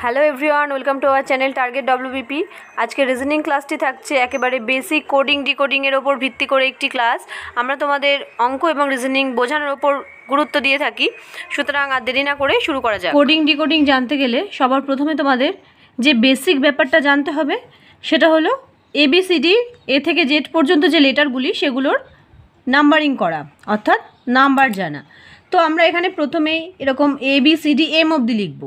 Hello everyone, welcome to our channel target WBP. আজকে reasoning ক্লাসটি থাকছে একেবারে বেসিক কোডিং ডিকোডিংয়ের ওপর ভিত্তি করে একটি ক্লাস। আমরা তোমাদের অঙ্ক এবং রিজনিং বোঝানোর ওপর গুরুত্ব দিয়ে থাকি, সুতরাং আর দেরি না করে শুরু করা যাক। কোডিং ডিকোডিং জানতে গেলে সবার প্রথমে তোমাদের যে বেসিক ব্যাপারটা জানতে হবে সেটা হলো এবিসিডি এ থেকে জেড পর্যন্ত যে লেটারগুলি সেগুলোর নাম্বারিং করা, অর্থাৎ নাম্বার জানা। তো আমরা এখানে প্রথমেই এরকম এবিসিডি এম অবধি লিখব।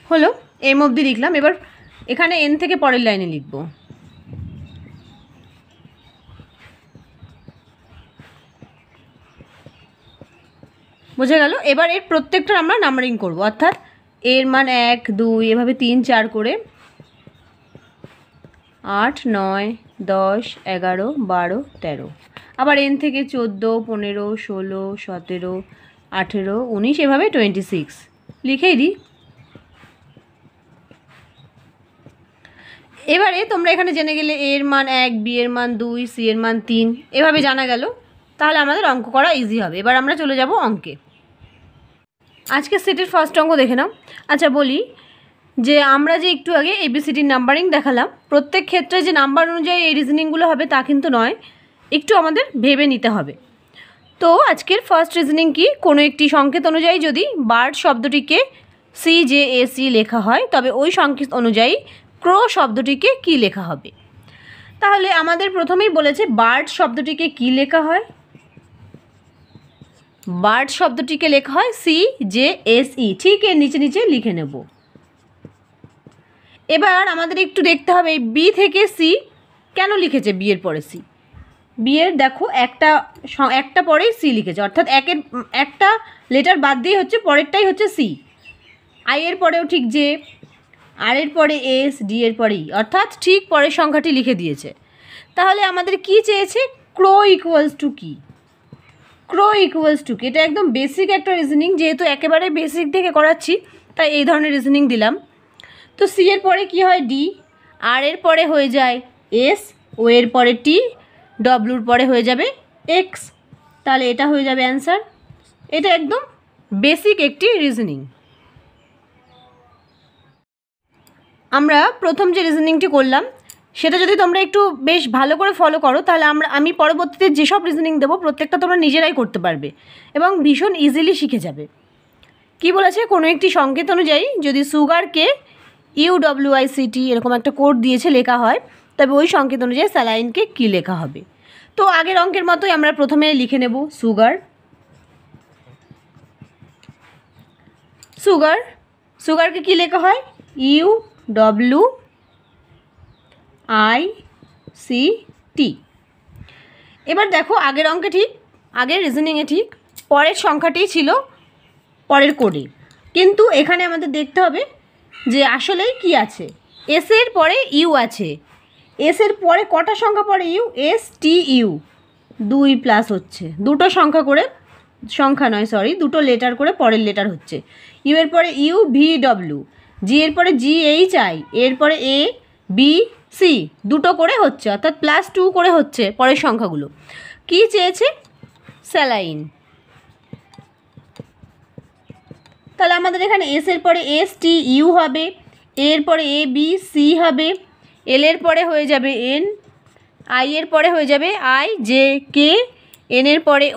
হলো এম অবধি লিখলাম। এবার এখানে এন থেকে পরের লাইনে লিখব। বোঝা গেল? এবার এর প্রত্যেকটা আমরা নাম্বারিং করব, অর্থাৎ এর মান 1 2 এভাবে 3 4 করে 8 9 10 11 12 13, আবার এন থেকে 14 15 16 17 18 19 এভাবে 26 লিখেই দিই। এবারে তোমরা এখানে জেনে গেলে এর মান 1, বি এর মান 2, সি এর মান 3, এভাবে জানা গেল। তাহলে আমাদের অঙ্ক করা ইজি হবে। এবার আমরা চলে যাব অঙ্কে। আজকে সেটের ফার্স্ট অঙ্ক দেখে নাও। আচ্ছা বলি যে আমরা যে একটু আগে এবিসিডির নাম্বারিং দেখালাম, প্রত্যেক ক্ষেত্রে যে নাম্বার অনুযায়ী এই রিজনিংগুলো হবে তা কিন্তু নয়, একটু আমাদের ভেবে নিতে হবে। তো আজকের ফার্স্ট রিজনিং কি, কোনো একটি সংকেত অনুযায়ী যদি বার্ড শব্দটিকে CJAC লেখা হয় তবে ওই সংকেত অনুযায়ী ক্রো শব্দটিকে কি লেখা হবে। তাহলে আমাদের প্রথমেই বলেছে বার্ড শব্দটিকে কি লেখা হয়। বার্ড শব্দটিকে লেখা হয় CJSE, ঠিক এর নিচে নিচে লিখে নেব। এবার আমাদের একটু দেখতে হবে বি থেকে সি কেন লিখেছে, বি এর পরে সি। বি এর দেখো একটা পরেই সি লিখেছে, অর্থাৎ একটা লেটার বাদ দিয়ে হচ্ছে পরেরটাই হচ্ছে সি। আই এর পরেও ঠিক যে, আর এর পরে এস, ডি এর পরে ই, অর্থাৎ ঠিক পরের সংখ্যাটি লিখে দিয়েছে। তাহলে আমাদের কি চেয়েছে, ক্রো ইকুয়ালস টু কি। ক্রো ইকুয়ালস টু কি, এটা একদম বেসিক একটা রিজনিং, যেহেতু একেবারে বেসিক থেকে করাচ্ছি তাই এই ধরনের রিজনিং দিলাম। তো সি এর পরে কি হয় ডি, আর এর পরে হয়ে যায় এস, ও এর পরে টি, ডব্লুর পরে হয়ে যাবে এক্স। তাহলে এটা হয়ে যাবে অ্যান্সার। এটা একদম বেসিক একটি রিজনিং। আমরা প্রথম যে রিজনিংটি করলাম সেটা যদি তোমরা একটু বেশ ভালো করে ফলো করো তাহলে আমি পরবর্তীতে যেসব রিজনিং দেবো প্রত্যেকটা তোমরা নিজেরাই করতে পারবে এবং ভীষণ ইজিলি শিখে যাবে। কি বলেছে, কোনো একটি সংকেত অনুযায়ী যদি সুগারকে UWICT এরকম একটা কোড দিয়েছে লেখা হয় তবে ওই সংকেত অনুযায়ী স্যালাইনকে কি লেখা হবে। তো আগের অঙ্কের মতোই আমরা প্রথমে লিখে নেব সুগারকে কি লেখা হয় UWICT। এবার দেখো আগের অঙ্কে ঠিক, আগের রিজনিংয়ে ঠিক পরের সংখ্যাটি ছিল পরের কোডে, কিন্তু এখানে আমাদের দেখতে হবে যে আসলেই কি আছে। এস এর পরে ইউ আছে, এস এর পরে কটা সংখ্যা পরে ইউ, STU 2 প্লাস হচ্ছে দুটো সংখ্যা করে, দুটো লেটার করে পরের লেটার হচ্ছে। ইউ এর পরে UVW, জি এর পরে GHI, এর পরে ABC দুটো করে হচ্ছে, অর্থাৎ +2 করে হচ্ছে পরের সংখ্যাগুলো। কি চেয়েছে, স্যালাইন। তাহলে আমাদের এখানে এস এর পরে STU হবে, এর পরে ABC হবে, এল এর পরে হয়ে যাবে N, আই এর পরে হয়ে যাবে IJK, এন এর পরে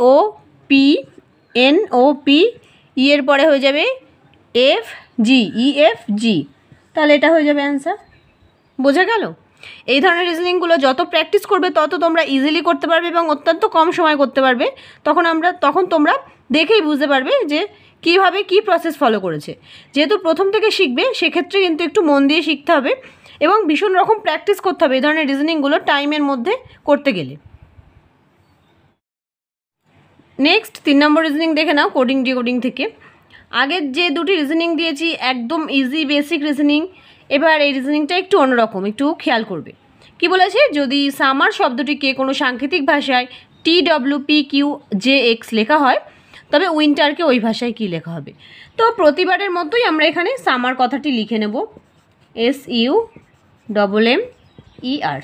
NOP, ই এর পরে হয়ে যাবে EFG। তাহলে এটা হয়ে যাবে অ্যান্সার। বোঝা গেল? এই ধরনের রিজনিংগুলো যত প্র্যাকটিস করবে তত তোমরা ইজিলি করতে পারবে এবং অত্যন্ত কম সময় করতে পারবে। তখন তোমরা দেখেই বুঝতে পারবে যে কীভাবে কী প্রসেস ফলো করেছে। যেহেতু প্রথম থেকে শিখবে সেক্ষেত্রে কিন্তু একটু মন দিয়ে শিখতে হবে এবং ভীষণ রকম প্র্যাকটিস করতে হবে এই ধরনের রিজনিংগুলো টাইমের মধ্যে করতে গেলে। নেক্সট 3 নম্বর রিজনিং দেখে নাও কোডিং ডিকোডিং থেকে। আগের যে দুটি রিজনিং দিয়েছি একদম ইজি বেসিক রিজনিং, এবার এই রিজনিংটা একটু অন্যরকম, একটু খেয়াল করবে। কি বলেছে, যদি সামার শব্দটিকে কোনো সাংকেতিক ভাষায় TWPQJX লেখা হয় তবে উইন্টারকে ওই ভাষায় কি লেখা হবে। তো প্রতিবারের মতোই আমরা এখানে সামার কথাটি লিখে নেব,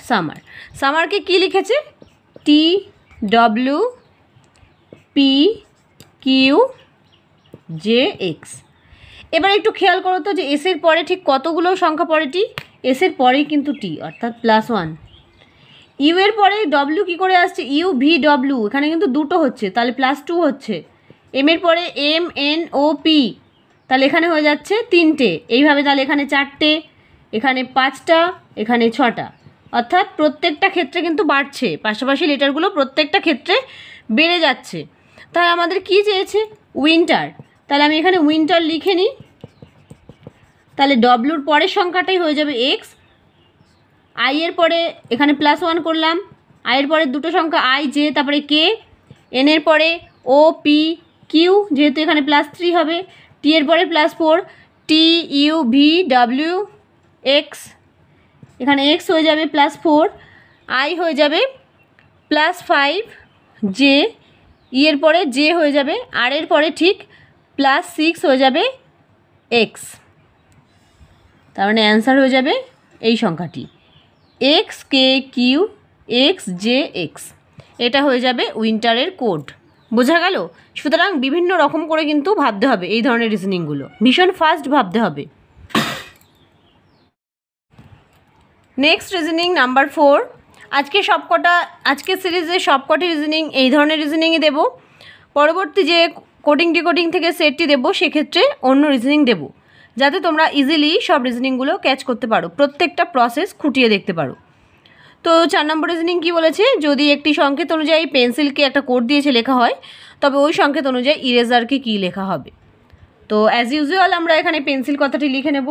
SUMMER, সামারকে কি লিখেছে TWP কিউ জে এক্স। এবার একটু খেয়াল করো তো যে এসের পরে ঠিক কতগুলো সংখ্যা পড়ে টি, এসের পরেই কিন্তু টি অর্থাৎ +1। ইউ এর পরে ডব্লিউ কী করে আসছে, ইউ ভি ডব্লিউ, এখানে কিন্তু দুটো হচ্ছে তাহলে +2 হচ্ছে। এম এর পরে এম এন ও পি, তাহলে এখানে হয়ে যাচ্ছে 3টে, এইভাবে তাহলে এখানে 4টে, এখানে 5টা, এখানে 6টা, অর্থাৎ প্রত্যেকটা ক্ষেত্রে কিন্তু বাড়ছে, পাশাপাশি লেটারগুলো প্রত্যেকটা ক্ষেত্রে বেড়ে যাচ্ছে। তাহলে আমাদের কি চেয়েছে, উইন্টার, তাহলে আমি এখানে উইন্টার লিখে নিই। তাহলে ডব্লুর পরের সংখ্যাটাই হয়ে যাবে এক্স, আই এর পরে এখানে +1 করলাম, আই এর পরে দুটো সংখ্যা আই জে, তারপরে কে, এন এর পরে ও পি কিউ, যেহেতু এখানে +3 হবে, টি এর পরে +4 T U V W x, এখানে এক্স হয়ে যাবে +4, আই হয়ে যাবে +5 জে, ই এর পরে জে হয়ে যাবে, আর এর পরে ঠিক +6 হয়ে যাবে এক্স। তার মানে অ্যান্সার হয়ে যাবে এই সংখ্যাটি এক্স কে কিউ এক্স জে এক্স, এটা হয়ে যাবে উইন্টারের কোড। বোঝা গেল? সুতরাং বিভিন্ন রকম করে কিন্তু ভাবতে হবে, এই ধরনের রিজনিংগুলো ভীষণ ফাস্ট ভাবতে হবে। Next reasoning number 4। আজকে সিরিজে সবকটি রিজনিং এই ধরনের রিজনিংই দেব। পরবর্তী যে কোডিং ডিকোডিং থেকে সেটটি দেবো সেক্ষেত্রে অন্য রিজনিং দেবো, যাতে তোমরা ইজিলি সব রিজনিংগুলো ক্যাচ করতে পারো, প্রত্যেকটা প্রসেস খুঁটিয়ে দেখতে পারো। তো 4 নম্বর রিজনিং কী বলেছে, যদি একটি সংকেত অনুযায়ী পেন্সিলকে একটা কোড দিয়েছে লেখা হয়, তবে ওই সংকেত অনুযায়ী ইরেজারকে কী লেখা হবে। তো অ্যাজ ইউজুয়াল আমরা এখানে পেন্সিল কথাটি লিখে নেব।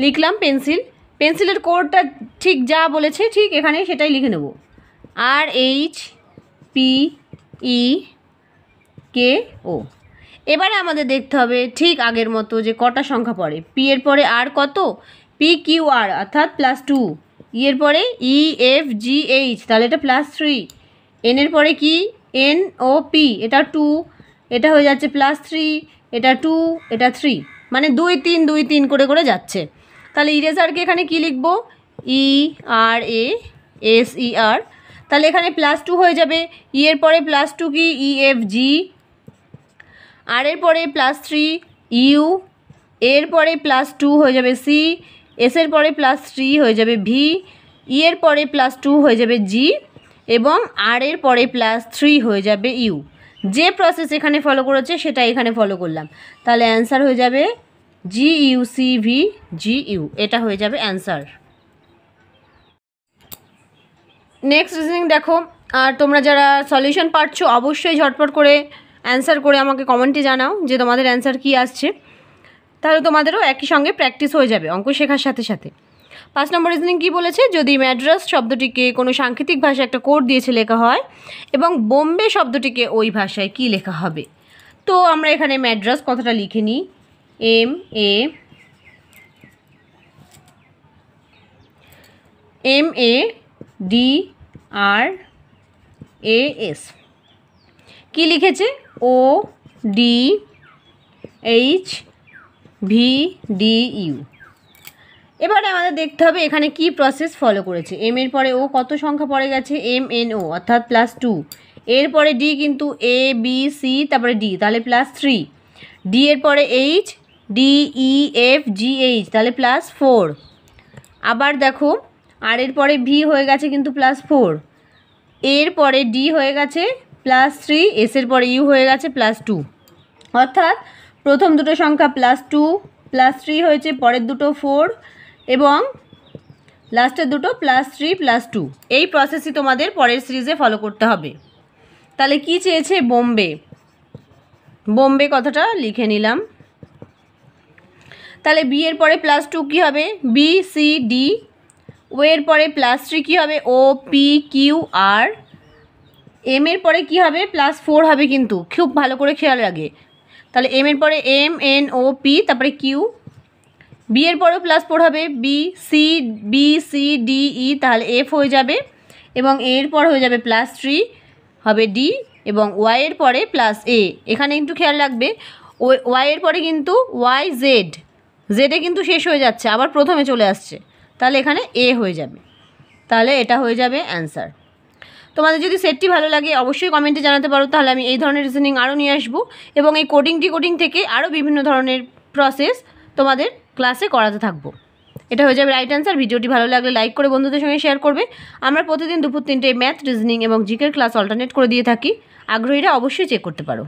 লিখলাম পেন্সিল, পেন্সিলের কোডটা ঠিক যা বলেছে ঠিক এখানে সেটাই লিখে নেব, RHPEKO। এবারে আমাদের দেখতে হবে ঠিক আগের মতো যে কটা সংখ্যা পড়ে, পি এর পরে আর কত, PQR অর্থাৎ +2, ই এর পরে EFGH তাহলে এটা +3, এন এর পরে কি NOP এটা 2, এটা হয়ে যাচ্ছে +3, এটা 2, এটা 3, মানে 2 3 2 3 করে করে যাচ্ছে। তাহলে ইরেজারকে এখানে কি লিখব, ERASER, তাহলে এখানে +2 হয়ে যাবে, ই এর পরে +2 কি EFG, আর এর পরে +3 ইউ, এর পরে +2 হয়ে যাবে সি, এস এর পরে +3 হয়ে যাবে ভি, ই এর পরে +2 হয়ে যাবে জি, এবং আর এর পরে +3 হয়ে যাবে ইউ। যে প্রসেস এখানে ফলো করেছে সেটা এখানে ফলো করলাম, তাহলে অ্যান্সার হয়ে যাবে GUCVGU, এটা হয়ে যাবে অ্যান্সার। নেক্সট রিজনিং দেখো, আর তোমরা যারা সলিউশন পাচ্ছ অবশ্যই ঝটপট করে অ্যান্সার করে আমাকে কমেন্টে জানাও যে তোমাদের অ্যান্সার কী আসছে, তাহলে তোমাদেরও একই সঙ্গে প্র্যাকটিস হয়ে যাবে অঙ্ক শেখার সাথে সাথে। 5 নম্বর রিজনিং কী বলেছে, যদি ম্যাড্রাস শব্দটিকে কোনো সাংকেতিক ভাষায় একটা কোড দিয়েছে লেখা হয় এবং বোম্বে শব্দটিকে ওই ভাষায় কী লেখা হবে। তো আমরা এখানে ম্যাড্রাস কথাটা লিখে নিই, MADRAS, কি লিখেছে ODHVDU। এবারে আমাদের দেখতে হবে এখানে কি প্রসেস ফলো করেছে, এম এর পরে ও কত সংখ্যা পড়ে গেছে, MNO অর্থাৎ +2, এর পরে ডি কিন্তু ABC তারপরে ডি তাহলে +3, ডি এর পরে এইচ DEFGH তাহলে +4, আবার দেখো আর এর পরে ভি হয়ে গেছে কিন্তু +4, এর পরে ডি হয়ে গেছে +3, এস এর পরে ইউ হয়ে গেছে +2, অর্থাৎ প্রথম দুটো সংখ্যা +2 +3 হয়েছে, পরের দুটো 4 এবং লাস্টের দুটো +3 +2। এই প্রসেসই তোমাদের পরের সিরিজে ফলো করতে হবে। তাহলে কি চেয়েছে, বোম্বে কথাটা লিখে নিলাম। তাহলে বি এর পরে +2 কী হবে, BCD, ও এর পরে +3 কী হবে, OPQR, এম এর পরে কী হবে, +4 হবে, কিন্তু খুব ভালো করে খেয়াল রাখবে। তাহলে এম এর পরে MNOP তারপরে কিউ, বি এর পরেও +4 হবে, BCDE তাহলে F হয়ে যাবে, এবং এর পর হয়ে যাবে +3 হবে ডি, এবং ওয়াই এর পরে +A। এখানে কিন্তু খেয়াল রাখবে ওয়াই এর পরে কিন্তু YZ, জেডে কিন্তু শেষ হয়ে যাচ্ছে, আবার প্রথমে চলে আসছে, তাহলে এখানে এ হয়ে যাবে, তাহলে এটা হয়ে যাবে অ্যান্সার। তোমাদের যদি সেটটি ভালো লাগে অবশ্যই কমেন্টে জানাতে পারো, তাহলে আমি এই ধরনের রিজনিং আরও নিয়ে আসবো এবং এই কোডিং থেকে আরও বিভিন্ন ধরনের প্রসেস তোমাদের ক্লাসে করাতে থাকবো। এটা হয়ে যাবে রাইট অ্যান্সার। ভিডিওটি ভালো লাগলে লাইক করে বন্ধুদের সঙ্গে শেয়ার করবে। আমরা প্রতিদিন দুপুর 3টায় ম্যাথ, রিজনিং এবং জিকের ক্লাস অল্টারনেট করে দিয়ে থাকি, আগ্রহীরা অবশ্যই চেক করতে পারো।